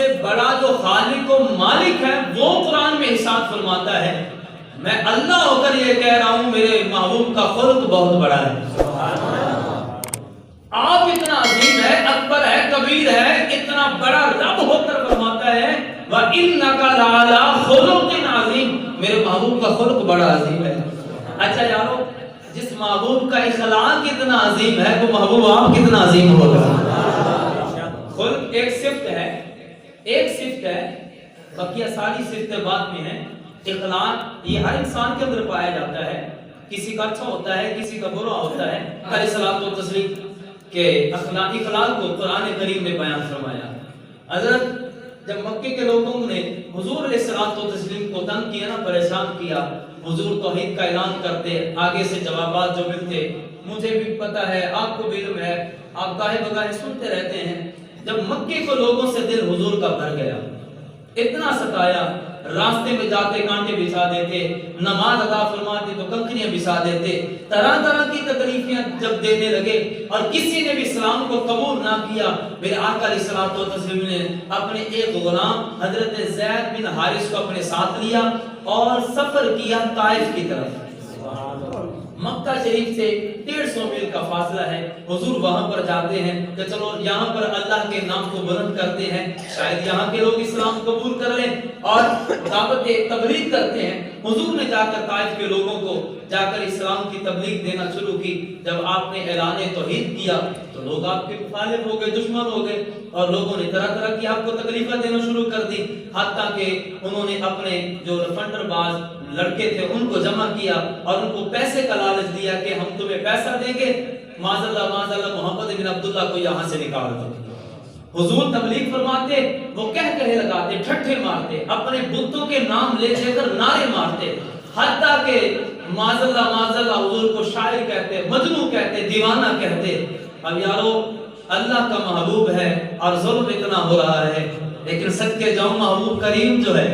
سے بڑا جو خالق و مالک ہے وہ قرآن میں ارشاد فرماتا ہے میں اللہ ہو کر یہ کہہ رہا ہوں میرے محبوب کا خلق بہت بڑا ہے. آپ اتنا عظیم ہے، اکبر ہے، کبیر ہے، اتنا بڑا رب ہو کر فرماتا ہے وَإِنَّكَ لَعَلَىٰ خُلُقٍ عَظِيمٍ، میرے محبوب کا خلق بڑا عظیم ہے. اچھا یارو، جس محبوب کا اخلاق کتنا عظیم ہے وہ محبوب آپ کتنا عظیم ہوگا. خلق ایک صفت ہے، بقیہ ساری صفتیں بعد میں ہیں. اخلاق یہ ہر انسان کے اندر پایا جاتا ہے، کسی کا اچھا ہوتا ہے کسی کا برا ہوتا ہے. علیہ الصلوۃ والتسلیم کہ اخلاق کو قرآن کریم نے بیان فرمایا. حضرت جب مکے کے لوگوں نے حضور علیہ الصلوۃ والتسلیم کو تنگ کیا نا، پریشان کیا، حضور توحید کا اعلان کرتے، آگے سے جوابات جو ملتے مجھے بھی پتہ ہے، آپ کو بھی علم ہے، آپ گاہے بگاہے سنتے رہتے ہیں. جب مکے کو لوگوں سے دل حضور کا بھر گیا، اتنا ستایا، راستے میں جاتے کانٹے بچھا دیتے، نماز ادا فرماتے تو کنکریاں بچھا دیتے، طرح طرح کی تکلیفیں جب دینے لگے اور کسی نے بھی اسلام کو قبول نہ کیا، میرے آقا علیہ الصلوۃ والتسلیم نے اپنے ایک غلام حضرت زید بن حارث کو اپنے ساتھ لیا اور سفر کیا طائف کی طرف. مکہ شریف سے 150 میل کا فاصلہ ہے. حضور وہاں پر جاتے ہیں کہ چلو یہاں پر اللہ کے نام کو بلند کرتے ہیں، شاید یہاں کے لوگ اسلام قبول کر لیں اور دعوت تبلیغ کرتے ہیں. حضور نے جا کر طائف کے لوگوں کو جا کر اسلام کی تبلیغ دینا شروع کی. جب آپ نے اعلان توحید کیا تو لوگ آپ کے مخالف ہو گئے، دشمن ہو گئے اور لوگوں نے طرح طرح کی آپ کو تکلیفیں دینا شروع کر دی. حتیٰ کہ انہوں نے اپنے جو لفنڈر باز لڑکے تھے ان کو جمع کیا اور ان کو پیسے کا لالچ دیا کہ ہم تمہیں پیسہ دیں گے، معاذ اللہ محمد بن عبداللہ کو یہاں سے نکال دو. حضور تبلیغ فرماتے، وہ کہے لگاتے، ٹھٹھے مارتے، اپنے بتوں کے نام لے کر نعرے مارتے، حتیٰ کہ معاذ اللہ حضور کو شاعر کہتے، مجنون کہتے، دیوانہ کہتے. اب یارو اللہ کا محبوب ہے اور ظلم اتنا ہو رہا ہے، لیکن صدقے جاؤں محبوب کریم جو ہے،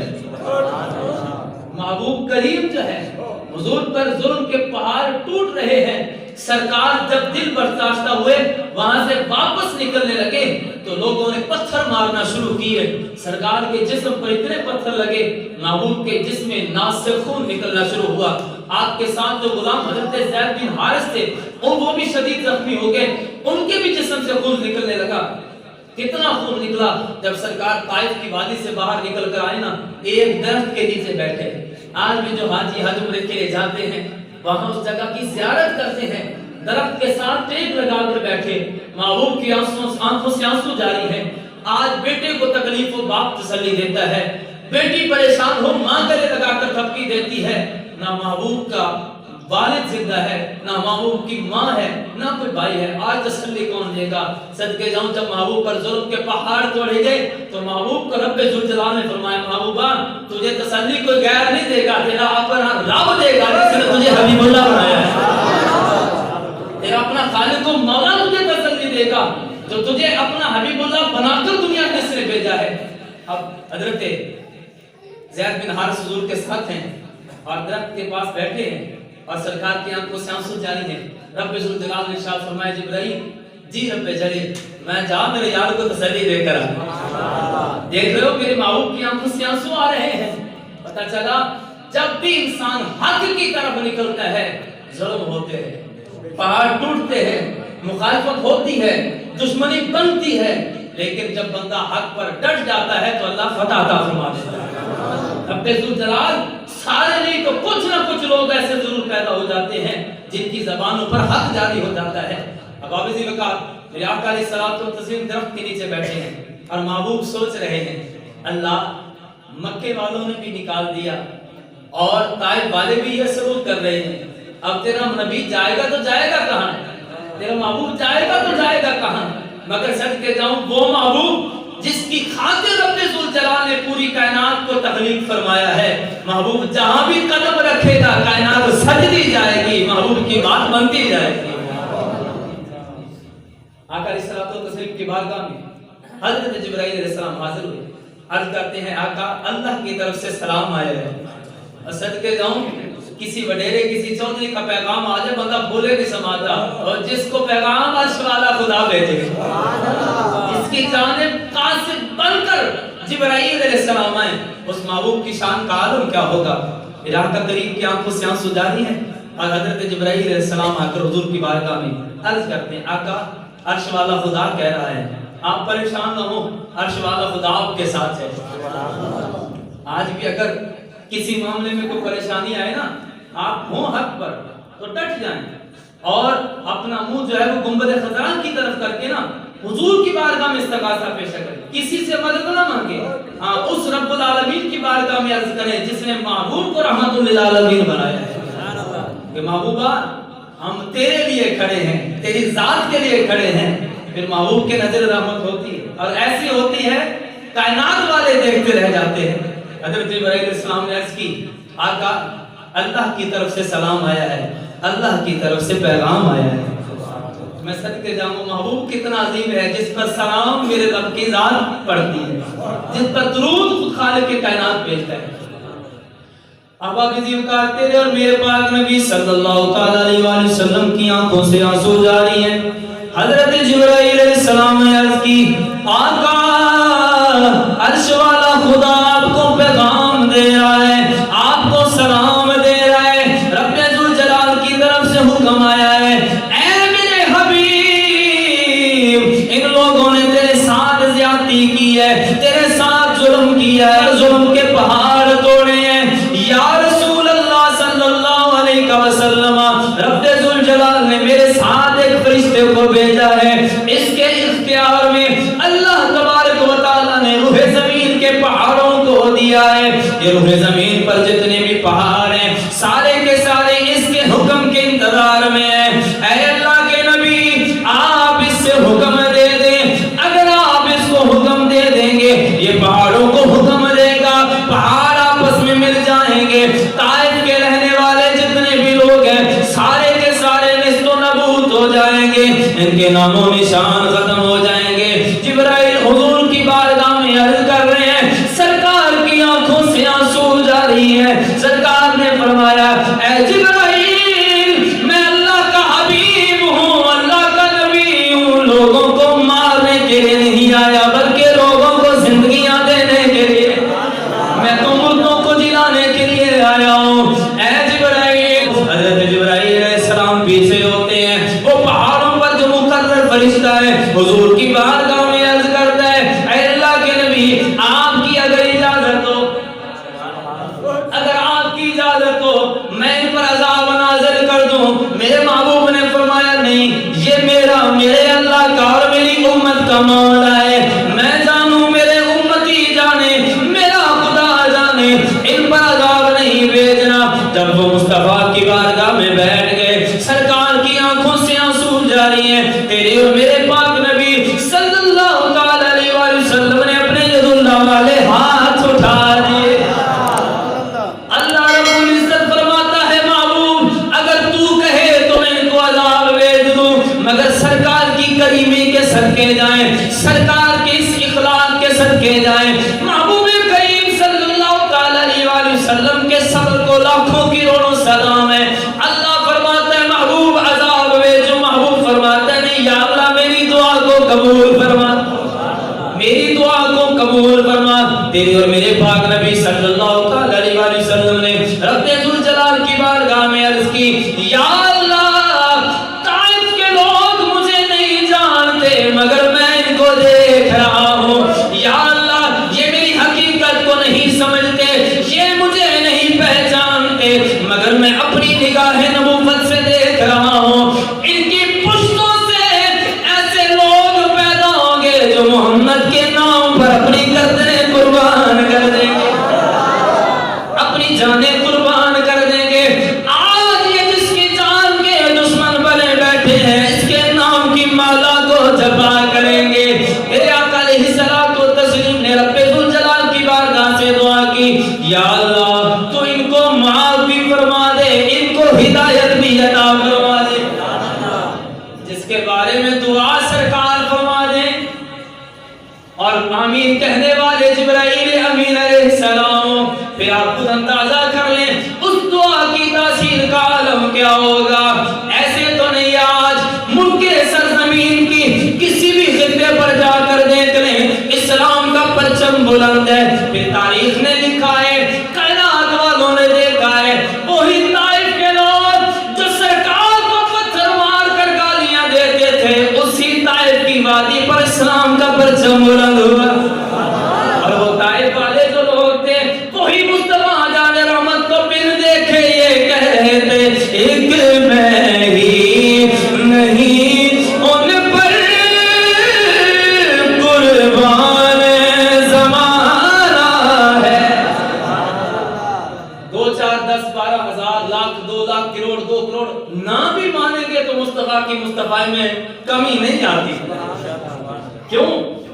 محبوب کریم جو ہے، حضور پر ظلم کے پہاڑ ٹوٹ رہے ہیں. سرکار جب دل برداشتہ ہوئے وہاں سے واپس نکلنے لگے تو لوگوں نے پتھر مارنا شروع کیے. سرکار کے جسم پر اتنے پتھر لگے، محبوب کے جسم میں ناز سے خون نکلنا شروع ہوا. آپ کے ساتھ جو غلام حضرت زید بن حارث تھے وہ بھی شدید زخمی ہو گئے، ان کے بھی جسم سے خون نکلنے لگا. کتنا خون نکلا جب سرکار طائف کی وادی سے باہر نکل کر آئے نا، ایک درخت کے نیچے بیٹھے. آج بھی جو حاجی حج عمرے کے لیے جاتے ہیں وہاں اس جگہ کی زیارت کرتے ہیں، درخت کے ساتھ ٹیک لگا کر بیٹھے، محبوب کی آنکھوں سے آنسو جاری ہیں. آج بیٹے کو تکلیف ہو باپ تسلی دیتا ہے، بیٹی پریشان ہو ماں گلے لگا کر تھپکی دیتی ہے. نہ محبوب کا والد زندہ ہے، نہ محبوب کی ماں ہے، نہ کوئی بھائی ہے. آج تسلی کون دے گا؟ صدقے جاؤں جب محبوب پر ظلم کے پہاڑ توڑے گئے تو محبوب کو رب ذوالجلال نے فرمایا محبوبہ تجھے تسلی کوئی غیر نہیں دے گا، تیرا اپنا رب دے گا جس نے تجھے حبیب اللہ بنایا ہے. تیرا اپنا خالق و مولا تجھے تسلی دے گا جو تجھے اپنا حبیب اللہ بنا کر دنیا میں اس نے بھیجا ہے. اب حضرت زید بن حارث حضور کے ساتھ ہیں اور درخت کے پاس بیٹھے ہیں اور سرکار کی آنکھوں سے آنسو جاری ہیں. رب ذوالجلال نے ارشاد فرمایا جبرائیل جی رب جلیل میں جا میرے یار کو تسلی دے کر دیکھ رہے ہو میرے محبوب کی آنکھوں سے آنسو آ رہے ہیں. پتہ چلا جب بھی انسان حق کی طرف نکلتا ہے ظلم ہوتے ہیں، پہاڑ ٹوٹتے ہیں، مخالفت ہوتی ہے، دشمنی بنتی ہے، لیکن جب بندہ حق پر ڈٹ جاتا ہے تو اللہ فتح عطا فرما دیتا ہے. رب ذوالجلال سارے نہیں تو کچھ نہ کچھ لوگ ایسے ضرور پیدا ہو جاتے ہیں جن کی زبانوں پر حق جاری ہو جاتا ہے. اب آپ اسی وقت میرے آقا علیہ الصلوۃ والتسلیم درخت کے نیچے بیٹھے ہیں اور محبوب سوچ رہے ہیں اللہ مکے والوں نے بھی نکال دیا اور طائف والے بھی یہ سلوک کر رہے ہیں، اب تیرا نبی جائے گا تو جائے گا کہاں، تیرا محبوب جائے گا تو جائے گا کہاں. مگر صدقے جاؤں وہ محبوب جس کی خاطر رب ذوالجلال نے پوری کائنات کو تخلیق فرمایا ہے، محبوب جہاں بھی قدم رکھے گا کائنات سجدی جائے گی، محبوب کی بات بنتی جائے گی. آقا علیہ الصلوۃ والتسلیم کی بارگاہ میں حضرت جبرائیل علیہ السلام حاضر ہوئے، عرض کرتے ہیں آقا اللہ کی طرف سے سلام آیا ہے. اور صدقے جاؤں کسی وڈیرے کسی چودھری کا پیغام آ جائے بندہ بھولے نہیں سماتا، اور جس کو پیغام عرش والا خدا بھیجے، جس کی جانب قاصد بن کر जिब्राईल अलैहिस्सलाम आए, उस महबूब की शान का आलम क्या होगा। इलाका करीब की आंखों से आंसू जारी है और हजरत जिब्राईल अलैहिस्सलाम आकर हुजूर की बारगाह में अर्ज करते हैं, आका अर्श वाला खुदा कह रहा है आप परेशान न हो, अर्श वाला खुदा आपके साथ है। आज भी अगर किसी मामले में कोई परेशानी आए ना, आप हो हक पर तो डट जाएं और अपना मुंह जो है वो गुंबद खज़रा की तरफ करके ना हुजूर की बारगाह में इस्तिग़ासा पेश करें, किसी से मदद ना मांगे। हाँ, उस रब्बुल आलमीन की बारगाह में अर्ज करें जिसने महबूब को रहमतुल लिल आलमीन बनाया है कि महबूबा हम तेरे लिए खड़े हैं, तेरी जात के लिए खड़े हैं। फिर महबूब के नजर रहमत होती है और ऐसी होती है कायनात वाले देखते रह जाते हैं। हज़रत जिब्राईल अलैहिस्सलाम ने अर्ज की, आका अल्लाह की तरफ से सलाम आया है, अल्लाह की तरफ से पैगाम आया है। मैं सदके जाऊं महबूब कितना अजीम है जिस पर सलाम मेरे रब की जात पढ़ती है, जिस पर दुरूद खुद खालिक के कायनात भेजता है। अब आप इसी उकारते रहे और मेरे पाक नबी सल्लल्लाहु तआला अलैहि वसल्लम की आंखों से आंसू जारी हैं। हजरत जिब्राईल अलैहिस्सलाम ने अर्ज की, आका अर्श वाला खुदा आपको पैगाम दे रहा है, आपको सलाम दे रहा है, रब्बे जुल जलाल की तरफ से हुक्म आया है, ऐ मेरे हबीब इन लोगों ने तेरे साथ ज्यादती की है, तेरे साथ जुल्म किया है, जुल्म के पहाड़ तोड़े हैं। या रसूल अल्लाह सल्लल्लाहु अलैहि वसल्लम, रब्बे जुल जलाल ने मेरे साथ एक फरिश्ते को भेजा है, इसके इख्तियार में अल्लाह तबारक व तआला ने रूहे ज़मीन के पहाड़ों को दिया है। ये रूहे ज़मीन पर जितने भी पहाड़ हैं सारे के सारे इसके हुक्म के इंतजार में हैं। ऐ अल्लाह के नबी आप इससे हुक्म दे दें, अगर आप इसको हुक्म दे देंगे ये पहाड़ों को हुक्म देगा, पहाड़ आपस में मिल जाएंगे। ताइफ के रहने वाले जितने भी लोग हैं सारे के सारे निस्तो नबूत हो जाएंगे, इनके नामो निशान खत्म हो जाएंगे। जिब्राईल हुजूर की बारगाह में अर्ज कर रहे हैं, सरकार की आंखों से आंसू जारी है। सरकार ने फरमाया, ऐ जिब्राईल मैं अल्लाह का हबीब हूँ, अल्लाह का नबी हूँ, लोगों को मारने के लिए नहीं आया बल्कि लोगों को जिंदगियां देने के लिए, मैं तो मुर्दों को जिलाने के लिए आया हूँ। ऐ जिब्राईल, हज़रत जिब्राईल अलैहिस्सलाम पीछे होते हैं, वो पहाड़ों पर जो मुकर्रर फरिश्ता है हुजूर की बारगाह में अर्ज करता है, ऐ अल्लाह के नबी आपकी अगर इजाजत हो, अगर आपकी इजाजत हो मैं इन पर अज़ाब नाज़िल कर दूं। मेरे महबूब ने फरमाया नहीं, ये मेरे अल्लाह का और मेरी उम्मत का मौला है, मैं जानूं मेरे उम्मती जाने, मेरा खुदा जाने, इन पर अज़ाब नहीं भेजना। जब वो मुस्तफा की बारगाह में बैठ गए, सरकार की आंखों से आंसू जारी हैं। तेरे और मेरे पाक नबी सल्लल्लाहु तआला अलैहि वसल्लम ने अपने यदुल्लाह वाले हाथ उठा दिए। अल्लाह रब्बुल इज्जत फरमाता है, महबूब अगर तू कहे तो मैं इनको अज़ाब भेज दूं, मगर सरकार की करीमी के सदके जाएं, सरकार के इस इखलाक के सदके जाएं, महबूब करीम सल्लल्लाहु तआला अलैहि वसल्लम के सब्र को लाखों करोड़ों सलाम है। अल्लाह फरमाता है महबूब अज़ाब भेजो, महबूब फरमाता है नहीं या अल्लाह मेरी दुआ को कबूल फरमा, मेरी दुआ को कबूल फरमा। तेरे और मेरे पाक नबी सल्लल्लाहु तआला अलैहि वसल्लम ने रब्बे जुल जलाल की बारगाह में अर्ज की, या अल्लाह ताइफ के लोग मुझे नहीं जानते मगर मैं इनको देख रहा हूँ। या अल्लाह ये मेरी हकीकत को नहीं समझते, ये मुझे नहीं पहचानते, मगर मैं अपनी निगाह नबूवत से देख रहा हूँ। इनकी पुश्तों से ऐसे लोग पैदा होंगे जो मोहम्मद के नाम पर अपनी गर्दनें कुर्बान कर देंगे, अपनी जानें कुर्बान कर देंगे। आज ये जिसकी जान के दुश्मन बने बैठे हैं इसके नाम की माला को जपा करेंगे। मेरे आका अलैहिस्सलातु तस्लीम ने रब्बे जुल जलाल की बारगाह से दुआ की, या अल्लाह तू इनको माफ भी फरमा दे, इनको हिदायत भी अता फरमा दे। जिसके बारे में दुआ सरकार फरमा दे और आमीन कहने वाले जिब्राईल अमीन अलैहिस्सलाम, फिर आप खुद अंदाजा कर लें उस दुआ की तासीर का आलम क्या होगा। ऐसे तो नहीं आज मुल्क सरजमीन की किसी भी खित्ते पर जाकर देख लें, इस्लाम का परचम परचम बुलंद है। फिर तारीख ने लिखा है, कायनात वालों ने देखा है, वही ताइफ के लोग जो सरकार को पत्थर मार कर गालियां देते थे, उसी ताइफ की वादी पर इस्लाम का परचम बुलंद हुआ। और वो ताइफ वाले जो लोग थे, वही मुस्तफा जाने रहमत को बिन देखे ये कह रहे थे, एक मैं ही नहीं उन पर कुर्बान ज़माना है। 2 4 10 12 हजार लाख 2 लाख करोड़ 2 करोड़ ना भी मानेंगे तो मुस्तफा की मुस्तफा में कमी नहीं आती। क्यों?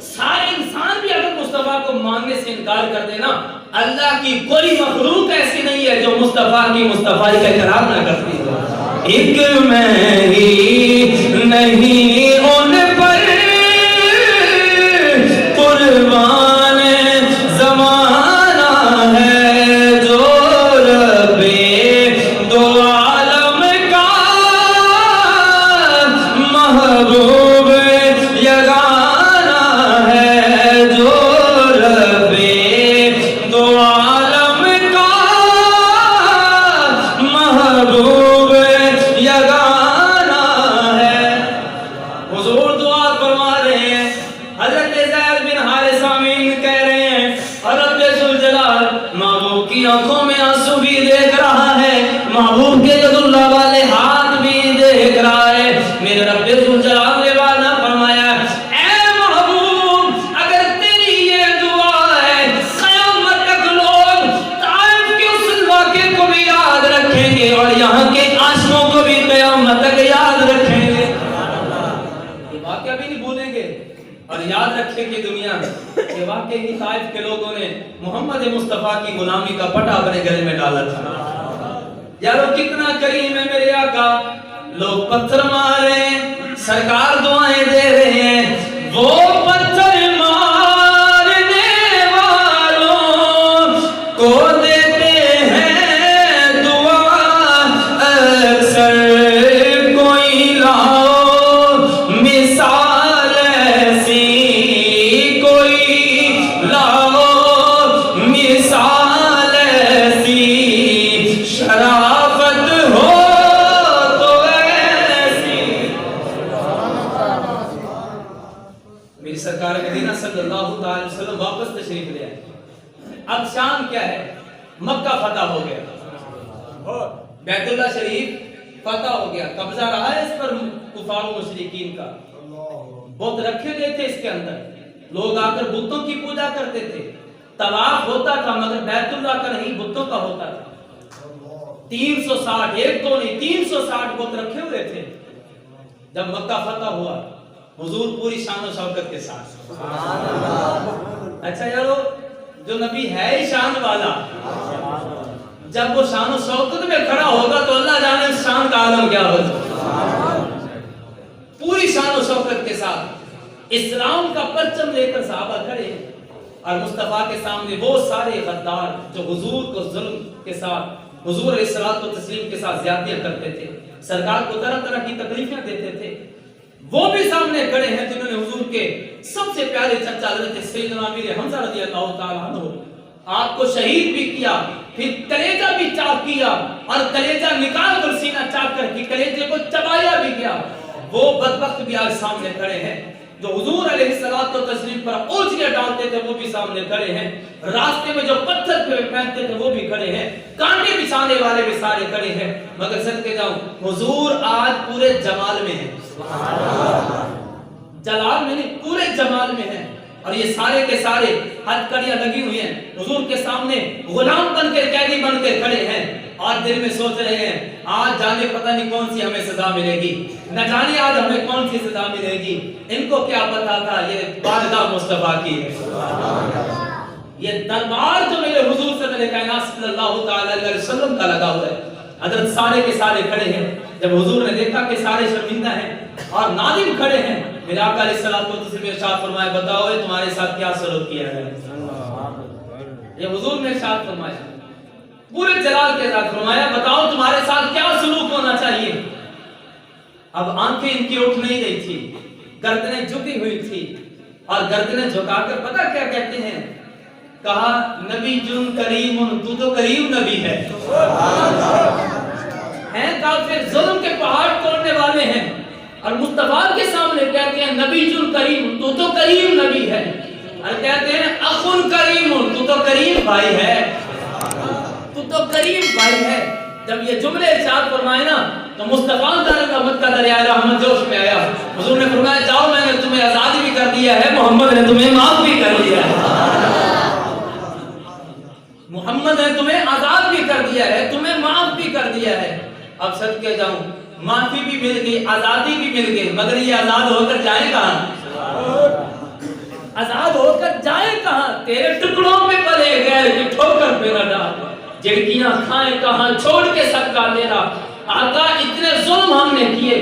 सारे इंसान भी अगर मुस्तफा को मानने से इनकार कर देना, अल्लाह की कोई मखलूक ऐसी नहीं है जो मुस्तफा की मुस्तफाई का इकरार ना करती हो। एक मैं ही नहीं उन पर कुर्बान ज़माना है, जो रब्बे दो आलम का महबूब यगाना है, जो रब्बे दो आलम का महबूब यगाना है। हुजूर दुआ फरमा रहे हैं, हज़रत ज़ैद बिन हारिसा अमीन कह रहे हैं, और रब्बे ज़ुल जलाल महबूब की आंखों में आंसू भी देख रहा है, महबूब के यदुल्लाह वाले हाथ भी देख रहा है। मेरे रब्बे ज़ुल जलाल ने वादा फरमाया, ऐ महबूब अगर तेरी ये दुआ है, क़यामत तक लोग ताइफ के उस वाक़े को भी याद रखेंगे और यहाँ के आशिकों को भी क़यामत तक याद रखेंगे। ये वाक़या भी नहीं भूलेंगे और याद रखेंगे दुनिया में कि वाकई ही ताइफ के लोगों ने मोहम्मद मुस्तफा की गुलामी का पटा अपने गले में डाला था। यारो कितना करीम है मेरे आका। लोग पत्थर मार रहे हैं, सरकार दुआएं दे रहे हैं, वो पत्थर मारने वालों को देते हैं दुआ अक्सर, कोई लाओ मिसाल ऐसी, कोई लाओ मिसाल ऐसी, शराफत हो तो ऐसी। मेरी सरकार मदीना सल्लल्लाहु अलैहि वसल्लम वापस तशरीफ ले आए। अब शाम क्या है? मक्का फतह हो गया, बैतुल्लाह शरीफ फतह हो गया, कब्जा रहा है इस पर कुफार मुशरिकीन का। बुत रखे गए थे इसके अंदर, लोग आकर बुतों की पूजा करते थे, तवाफ होता था मगर बैतुल्लाह का नहीं बुतों का होता था। 360 एक तो नहीं 360 बुत रखे हुए थे। जब मक्का फतह हुआ, हुजूर पूरी शान और शौकत के साथ। अच्छा यारो, जो नबी है ही शान वाला, जब वो शान और शौकत में खड़ा होगा तो अल्लाह जाने उस शान का आलम क्या होगा। पूरी शान और शौकत के साथ इस्लाम का परचम लेकर सहाबा खड़े और मुस्तफा के सामने वो सारे गद्दार जो हुजूर को जुल्म के साथ, हुजूर अलैहिस्सलात को तस्लीम के साथ ज़्यादतियां करते थे, सरकार को तरह तरह की तकलीफें देते थे, वो भी सामने खड़े हैं जिन्होंने हुजूर के सबसे प्यारे चचा हज़रत सैयदना अमीर हमज़ा रज़ियल्लाहु ताला अन्हु आपको शहीद भी किया, फिर कलेजा भी चाक किया और कलेजा निकाल कर सीना चाक कर कलेजे को चबाया भी किया। वो बदबख्त भी आज सामने खड़े हैं। जो हुजूर अलैहिस्सलात को तस्लीम पर ओझियां डालते थे वो भी सामने खड़े हैं, रास्ते में जो पत्थर पे फेंकते थे वो भी खड़े हैं, कांटे बिछाने वाले भी सारे खड़े हैं। मगर सदके जाऊं, हुजूर आज पूरे जमाल में है, जलाल में नहीं पूरे जमाल में है। और ये सारे के सारे हथकड़ियां लगी हुई हैं, हुजूर के सामने गुलाम बनकर कैदी बनकर खड़े हैं और दिल में सोच रहे हैं आज जाने पता नहीं कौन सी हमें सजा मिलेगी, न जाने आज हमें कौन सी सजा मिलेगी। इनको क्या पता था ये बारगाह मुस्तफा की है, ये दरबार जो मेरे हुजूर से मेरे कायनात सल्लल्लाहु ताला अलैहि वसल्लम का लगा हुआ है। हजरत सारे के सारे खड़े हैं। जब हुजूर ने देखा कि सारे शर्मिंदा हैं और नादिम खड़े हैं, मेरे आका अलैहिस्सलातु वस्सलाम इरशाद फरमाया, बताओ ये तुम्हारे साथ क्या सलूक किया है। ये हुजूर ने इरशाद फरमाया, पूरे जलाल के साथ फरमाया, बताओ तुम्हारे साथ क्या सलूक होना चाहिए। अब आंखें इनकी उठ नहीं रही थी, गर्दनें झुकी हुई थी और गर्दनें झुकाकर पता क्या कहते हैं, کہا نبی جن کریم، تو تو کریم نبی ہے. ہیں کافر، ظلم کے پہاڑ توڑنے والے ہیں، اور مصطفیٰ کے سامنے کہتے ہیں نبی جن کریم، تو تو کریم نبی ہے. اور کہتے ہیں اخن کریم، تو تو کریم بھائی ہے، تو تو کریم بھائی ہے. جب یہ جملے ارشاد فرمائے نا تو مصطفیٰ رحمت کا دریائے رحمت جوش میں آیا. حضور نے فرمایا جاؤ، میں نے تمہیں آزادی بھی کر دیا ہے، محمد نے تمہیں معاف بھی کر دیا ہے. محمد نے تمہیں آزاد بھی کر دیا ہے، تمہیں معاف بھی کر دیا ہے. اب صدقے جاؤں، معافی بھی مل گئی، آزادی بھی مل گئی، مگر یہ آزاد ہو کر جائیں کہاں؟ آزاد ہو کر جائیں کہاں؟ تیرے ٹکڑوں پہ پلے غیر کی ٹھوکر پہ نہ ڈال، جھڑکیاں کھائیں کہاں، چھوڑ کے سب کا لینا. آقا اتنے ظلم ہم نے کیے،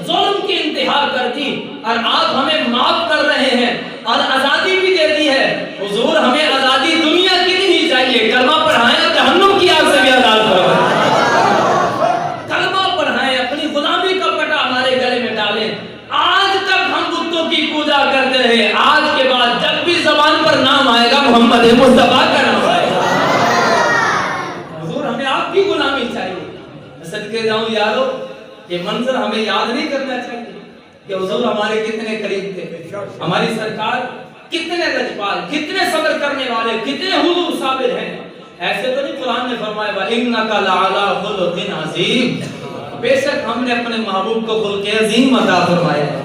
ظلم کی انتہا کر دی، اور آپ ہمیں معاف کر رہے ہیں اور آزادی بھی دے دی ہے. حضور ہمیں آزادی دنیا کی نہیں چاہیے، کلمہ پڑھائیں اور جہنم کی آگ سے بھی آزاد فرمائیں. کلمہ پڑھائیں، اپنی غلامی کا پٹا ہمارے گلے میں ڈالیں. آج تک ہم بتوں کی پوجا کرتے رہے، آج کے بعد جب بھی زبان پر نام آئے گا محمد مصطفیٰ کا نام آئے گا. حضور ہمیں آپ کی غلامی چاہیے. صدقے جاؤں یارو، یہ منظر ہمیں یاد نہیں کرنا چاہیے کہ حضور ہمارے کتنے قریب تھے، ہماری سرکار کتنے لجپال، کتنے صبر کرنے والے، کتنے حضور صابر ہیں. ایسے تو نہیں قرآن نے فرمایا وَإِنَّكَ لَعَلَىٰ خُلُقٍ عَظِيمٍ، بے شک ہم نے اپنے محبوب کو خلق عظیم عطا فرمایا ہے.